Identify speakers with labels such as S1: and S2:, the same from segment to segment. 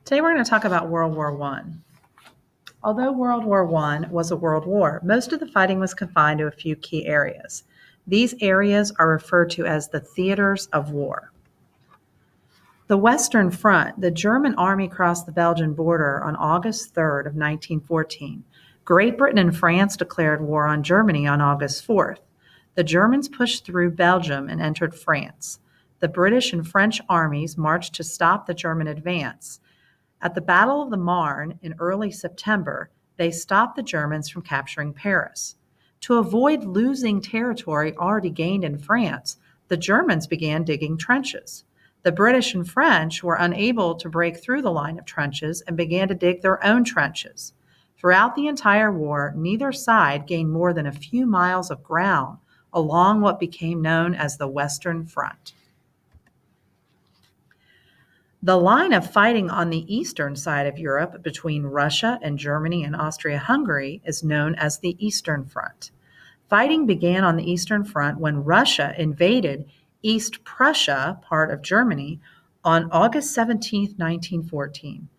S1: Today we're going to talk about World War I. Although World War I was a world war, most of the fighting was confined to a few key areas. These areas are referred to as the theaters of war. The Western Front, the German army crossed the Belgian border on August 3rd of 1914. Great Britain and France declared war on Germany on August 4th. The Germans pushed through Belgium and entered France. The British and French armies marched to stop the German advance. At the Battle of the Marne in early September, they stopped the Germans from capturing Paris. To avoid losing territory already gained in France, the Germans began digging trenches. The British and French were unable to break through the line of trenches and began to dig their own trenches. Throughout the entire war, neither side gained more than a few miles of ground along what became known as the Western Front. The line of fighting on the eastern side of Europe between Russia and Germany and Austria-Hungary is known as the Eastern Front. Fighting began on the Eastern Front when Russia invaded East Prussia, part of Germany, on August 17, 1914.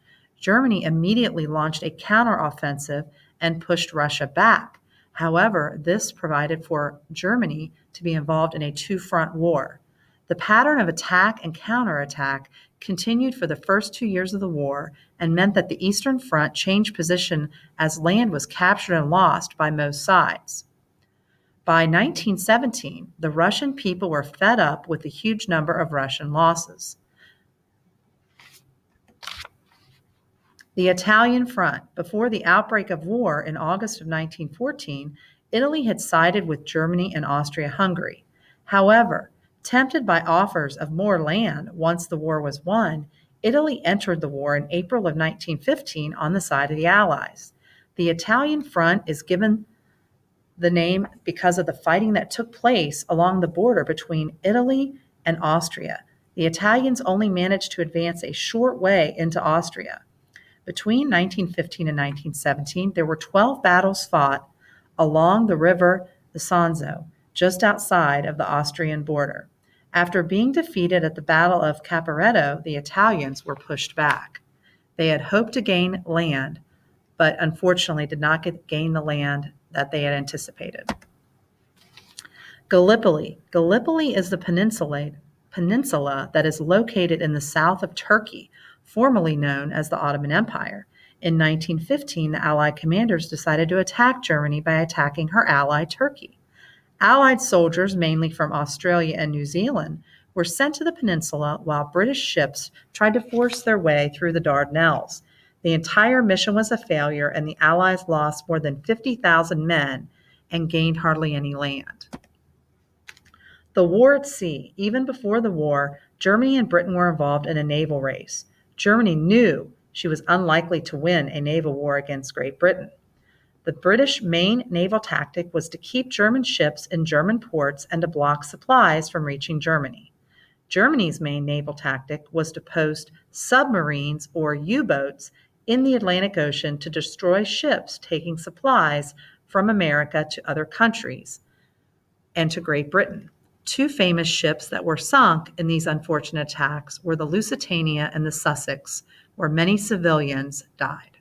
S1: Germany immediately launched a counteroffensive and pushed Russia back. However, this provided for Germany to be involved in a two-front war. The pattern of attack and counterattack continued for the first 2 years of the war and meant that the Eastern Front changed position as land was captured and lost by most sides. By 1917, the Russian people were fed up with the huge number of Russian losses. The Italian Front. Before the outbreak of war in August of 1914, Italy had sided with Germany and Austria-Hungary. However, tempted by offers of more land once the war was won, Italy entered the war in April of 1915 on the side of the Allies. The Italian Front is given the name because of the fighting that took place along the border between Italy and Austria. The Italians only managed to advance a short way into Austria. Between 1915 and 1917, there were 12 battles fought along the river Isonzo, just outside of the Austrian border. After being defeated at the Battle of Caporetto, the Italians were pushed back. They had hoped to gain land, but unfortunately did not gain the land that they had anticipated. Gallipoli. Gallipoli is the peninsula that is located in the south of Turkey, formerly known as the Ottoman Empire. In 1915, the Allied commanders decided to attack Germany by attacking her ally, Turkey. Allied soldiers, mainly from Australia and New Zealand, were sent to the peninsula while British ships tried to force their way through the Dardanelles. The entire mission was a failure, and the Allies lost more than 50,000 men and gained hardly any land. The war at sea. Even before the war, Germany and Britain were involved in a naval race. Germany knew she was unlikely to win a naval war against Great Britain. The British main naval tactic was to keep German ships in German ports and to block supplies from reaching Germany. Germany's main naval tactic was to post submarines or U-boats in the Atlantic Ocean to destroy ships taking supplies from America to other countries and to Great Britain. Two famous ships that were sunk in these unfortunate attacks were the Lusitania and the Sussex, where many civilians died.